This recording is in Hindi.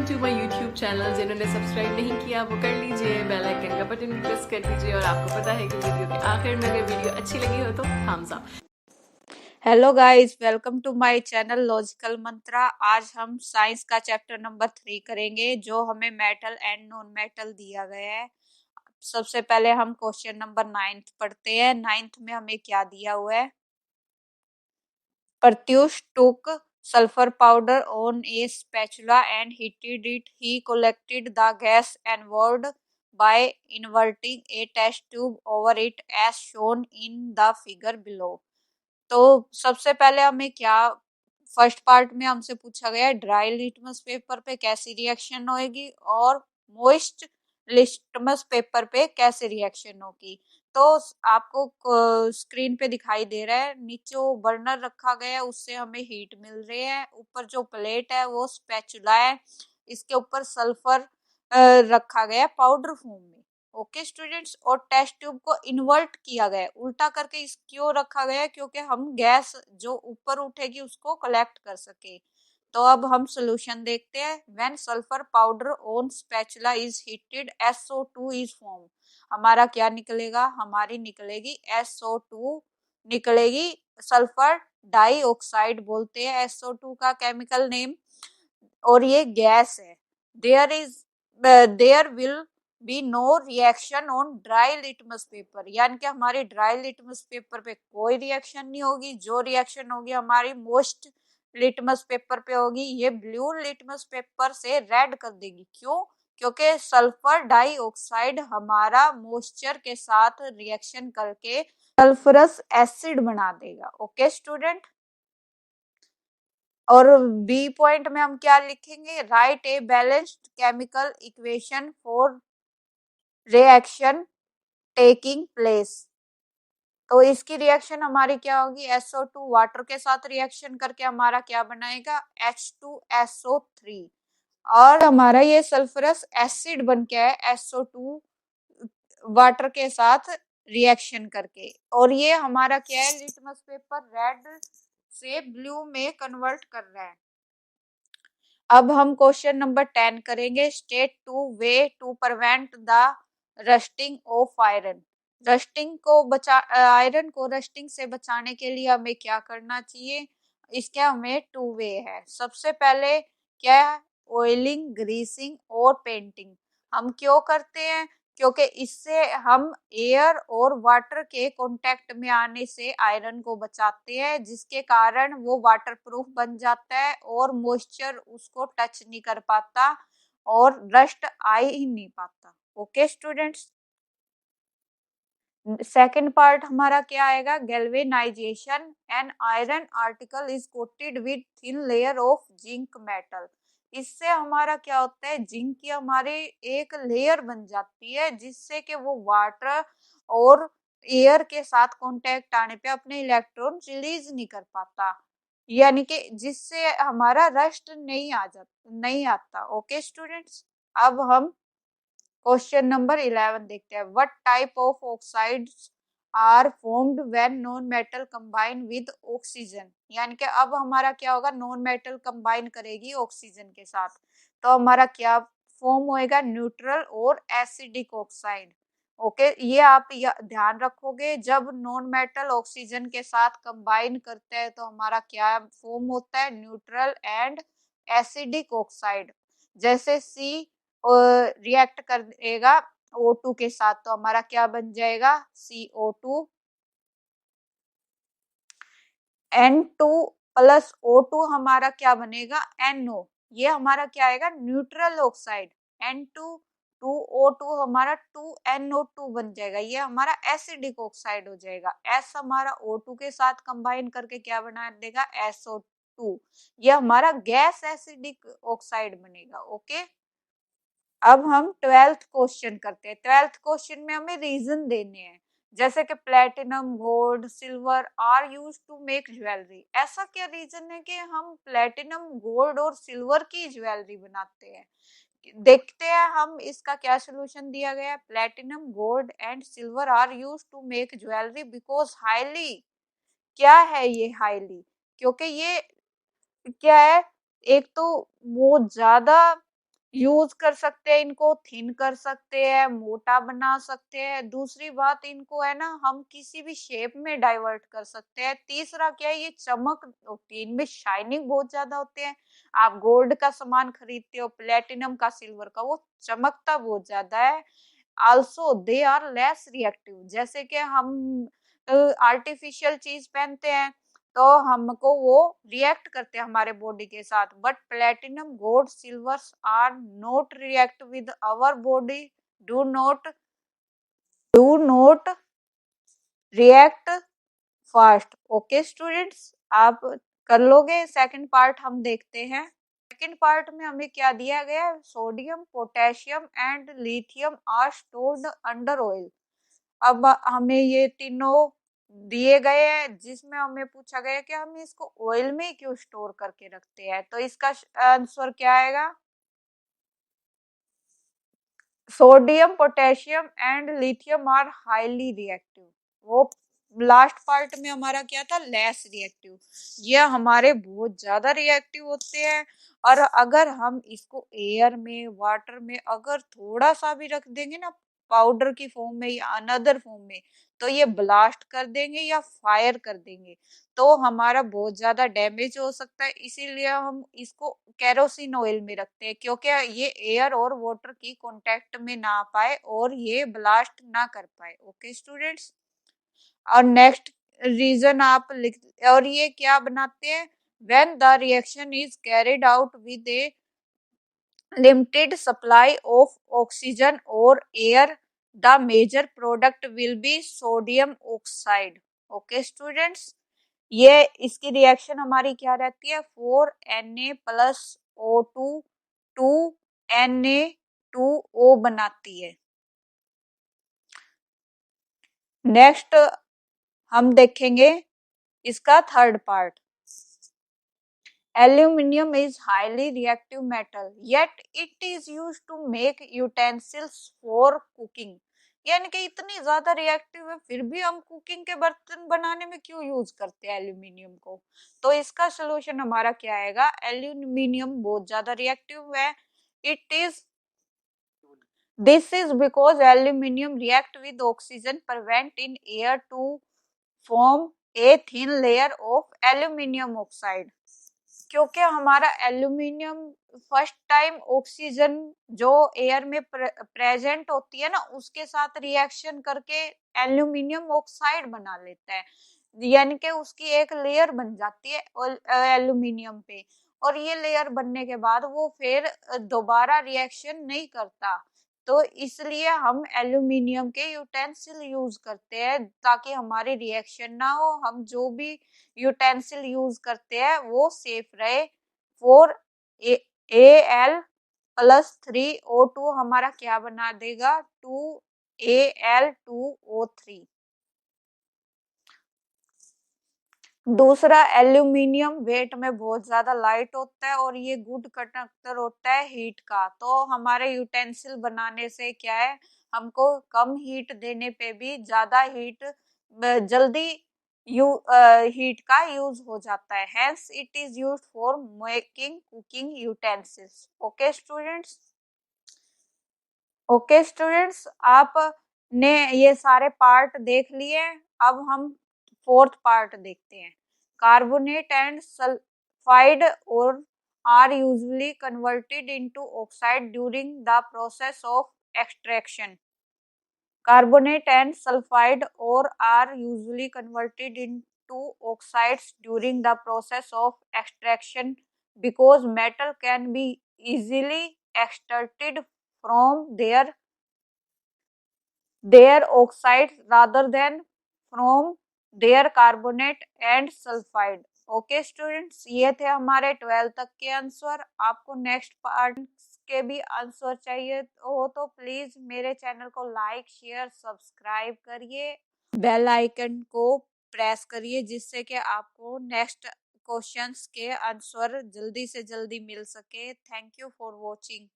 To my YouTube channel. जिन्होंने सब्सक्राइब नहीं किया वो कर लीजिए, बेल आइकन का बटन प्रेस कर दीजिए और आपको पता है कि वीडियो के आखिर में अगर वीडियो अच्छी लगी हो तो thumbs up. Hello guys, welcome to my channel logical mantra. आज हम साइंस का चैप्टर नंबर 3 करेंगे, जो हमें मेटल एंड नॉन मेटल दिया गया है। सबसे पहले हम क्वेश्चन नंबर 9 पढ़ते हैं। 9 में हमें क्या दिया हुआ है? Perseus took sulfur powder on a spatula and heated it. He collected the gas involved by inverting a test tube over it as shown in the figure below. तो सबसे पहले हमें क्या फर्स्ट पार्ट में हमसे पूछा गया है, ड्राई लिटमस पेपर पे कैसी रिएक्शन होगी और मोइस्ट लिटमस पेपर पे कैसे रिएक्शन होगी। तो आपको स्क्रीन पे दिखाई दे रहा है, नीचे जो बर्नर रखा गया है उससे हमें हीट मिल रही है, ऊपर जो प्लेट है वो स्पैचुला है, इसके ऊपर सल्फर रखा गया है पाउडर फॉर्म में। ओके स्टूडेंट्स, और टेस्ट ट्यूब को इन्वर्ट किया गया है, उल्टा करके इस क्यों रखा गया है? क्योंकि हम गैस जो ऊपर उठेगी उसको कलेक्ट कर सके। तो अब हम सोल्यूशन देखते हैं। When sulphur powder on spatula is heated SO2 is form. हमारा क्या निकलेगा? हमारी निकलेगी SO2 निकलेगी, सल्फर डाइऑक्साइड बोलते हैं SO2 का केमिकल नेम, और ये गैस है। There will be no reaction on dry litmus paper, यानी कि हमारी ड्राई लिटमस पेपर पे कोई रिएक्शन नहीं होगी। जो रिएक्शन होगी हमारी मोस्ट लिटमस पेपर पे होगी। ये ब्लू लिटमस पेपर से रेड कर देगी। क्यों? क्योंकि सल्फर डाइऑक्साइड हमारा मॉइस्चर के साथ रिएक्शन करके सल्फरस एसिड बना देगा। ओके स्टूडेंट, और बी पॉइंट में हम क्या लिखेंगे? Right a balanced chemical equation for reaction taking place. तो इसकी रिएक्शन हमारी क्या होगी? SO2 वाटर के साथ रिएक्शन करके हमारा क्या बनाएगा? H2SO3, और हमारा ये सल्फरस एसिड बन के है SO2 वाटर के साथ रिएक्शन करके। और ये हमारा क्या है? लिटमस पेपर रेड से ब्लू में कन्वर्ट कर रहा है। अब हम क्वेश्चन नंबर 10 करेंगे। State two way to prevent the rusting of iron. Rusting को आयरन को रस्टिंग से बचाने के लिए हमें क्या करना चाहिए? इसके हमें टू वे है। सबसे पहले क्या? ऑयलिंग, ग्रीसिंग और पेंटिंग। हम क्यों करते हैं? क्योंकि इससे हम एयर और वाटर के कांटेक्ट में आने से आयरन को बचाते हैं, जिसके कारण वो वाटर प्रूफ बन जाता है और मॉइस्चर उसको टच नहीं कर पाता और रस्ट आ ही नहीं पाता। ओके स्टूडेंट्स, सेकंड पार्ट हमारा क्या आएगा? Galvanisation. An iron article is coated with thin layer of zinc metal. इससे हमारा क्या होता है? जिंक की हमारी एक लेयर बन जाती है, जिससे कि वो वाटर और एयर के साथ कांटेक्ट आने पे अपने इलेक्ट्रॉन रिलीज नहीं कर पाता, यानी कि जिससे हमारा रस्ट नहीं आता। ओके स्टूडेंट्स, अब हम क्वेश्चन नंबर 11 देखते हैं। What type of oxides are formed when non metal combine with oxygen. यानी कि अब हमारा क्या होगा? नॉन मेटल कंबाइन करेगी ऑक्सीजन के साथ, तो हमारा क्या फॉर्म होएगा? न्यूट्रल और एसिडिक ऑक्साइड। ओके, ये आप ध्यान रखोगे। जब नॉन मेटल ऑक्सीजन के साथ कंबाइन करते हैं तो हमारा क्या फॉर्म होता है? Neutral and acidic oxide. जैसे सी रिएक्ट करेगा O2 के साथ, तो हमारा क्या बन जाएगा? CO2 N2 प्लस O2 हमारा क्या बनेगा? NO। ये हमारा क्या आएगा? Neutral oxide. N2 2O2 हमारा 2NO2 बन जाएगा। ये हमारा एसिडिक ऑक्साइड हो जाएगा। S हमारा O2 के साथ कंबाइन करके क्या बना देगा? SO2। ये हमारा गैस एसिडिक ऑक्साइड बनेगा। ओके, अब हम 12th क्वेश्चन करते हैं। 12th क्वेश्चन में हमें रीजन देने हैं, जैसे कि platinum, gold, silver are use to make jewellery. ऐसा क्या रीजन है कि हम प्लेटिनम, गोल्ड और सिल्वर की ज्वेलरी बनाते हैं? देखते हैं हम इसका क्या सोल्यूशन दिया गया है। Platinum, gold and silver are use to make jewellery because highly. क्या है ये हाईली? क्योंकि ये क्या है? एक तो वो ज्यादा यूज कर सकते हैं, इनको थिन कर सकते हैं, मोटा बना सकते हैं। दूसरी बात, इनको है ना हम किसी भी शेप में डाइवर्ट कर सकते हैं। तीसरा क्या है, ये चमक होती है, इनमें शाइनिंग बहुत ज्यादा होते हैं। आप गोल्ड का सामान खरीदते हो, प्लेटिनम का, सिल्वर का, वो चमकता बहुत ज्यादा है। Also they are less reactive. जैसे कि हम आर्टिफिशियल चीज पहनते हैं तो हमको वो रिएक्ट करते हैं हमारे बॉडी के साथ, but platinum, gold, silver are not react with our body, do not react fast. Okay students, आप कर लोगे। सेकंड पार्ट हम देखते हैं। सेकंड पार्ट में हमें क्या दिया गया है, sodium, potassium and lithium are stored under oil. अब हमें ये तीनों दिए गए हैं, जिसमें हमें पूछा गया है कि हम इसको ऑयल में क्यों स्टोर करके रखते हैं। तो इसका आंसर क्या आएगा, sodium, potassium and lithium are highly reactive. वो लास्ट पार्ट में हमारा क्या था, लेस रिएक्टिव। ये हमारे बहुत ज्यादा रिएक्टिव होते हैं। और अगर हम इसको एयर में, वाटर में अगर थोड़ा सा भी रख देंगे ना, पाउडर की फॉर्म में या अनदर फॉर्म में, तो ये ब्लास्ट कर देंगे या फायर कर देंगे, तो हमारा बहुत ज्यादा डैमेज हो सकता है। इसीलिए हम इसको केरोसिन ऑयल में रखते हैं, क्योंकि ये एयर और वाटर की कांटेक्ट में ना पाए और ये ब्लास्ट ना कर पाए। ओके स्टूडेंट्स, और नेक्स्ट रीजन आप लिख, और ये क्या बनाते हैं, when the reaction is carried out with A limited supply of oxygen or air, the major product will be sodium oxide. Okay students, ये इसकी रिएक्शन हमारी क्या रहती है, 4Na प्लस O2 2Na2O बनाती है। नेक्स्ट हम देखेंगे इसका third part. Aluminium is highly reactive metal, yet it is used to make utensils for cooking. यानी कि इतनी ज्यादा रिएक्टिव है, फिर भी हम कुकिंग के बर्तन बनाने में क्यों यूज करते हैं एल्यूमिनियम को। तो इसका सोल्यूशन हमारा क्या आएगा, एल्यूमिनियम बहुत ज्यादा रिएक्टिव है। It is this is because aluminium react with oxygen prevent in air to form a thin layer of aluminium oxide. क्योंकि हमारा एल्यूमिनियम फर्स्ट टाइम ऑक्सीजन जो एयर में प्रेजेंट होती है ना, उसके साथ रिएक्शन करके एल्यूमिनियम ऑक्साइड बना लेता है, यानी कि उसकी एक लेयर बन जाती है एल्यूमिनियम पे। और ये लेयर बनने के बाद वो फिर दोबारा रिएक्शन नहीं करता। तो इसलिए हम एल्यूमिनियम के यूटेंसिल यूज करते हैं, ताकि हमारी रिएक्शन ना हो, हम जो भी यूटेंसिल यूज करते हैं वो सेफ रहे। 4Al+3O2 हमारा क्या बना देगा, 2Al2O3। दूसरा, एल्यूमिनियम वेट में बहुत ज्यादा लाइट होता है और ये गुड कंडक्टर होता है हीट का। तो हमारे यूटेंसिल बनाने से क्या है, हमको कम हीट देने पे भी ज्यादा हीट जल्दी हीट का यूज हो जाता है। Hence it is used for making cooking utensils. Okay students, आपने ये सारे पार्ट देख लिए। अब हम फोर्थ पार्ट देखते हैं। कार्बोनेट एंड सल्फाइड और are usually converted into oxide during the process of extraction. Carbonate and sulfide ore are usually converted into oxides during the process of extraction because metal can be easily extracted from their oxides rather than from their carbonate and sulfide. Okay students, ये थे हमारे 12 तक के आंसर। आपको नेक्स्ट पार्ट के भी आंसर चाहिए हो तो प्लीज मेरे चैनल को लाइक, शेयर, सब्सक्राइब करिए, बेल आइकन को प्रेस करिए, जिससे कि आपको नेक्स्ट क्वेश्चंस के आंसर जल्दी से जल्दी मिल सके। Thank you for watching.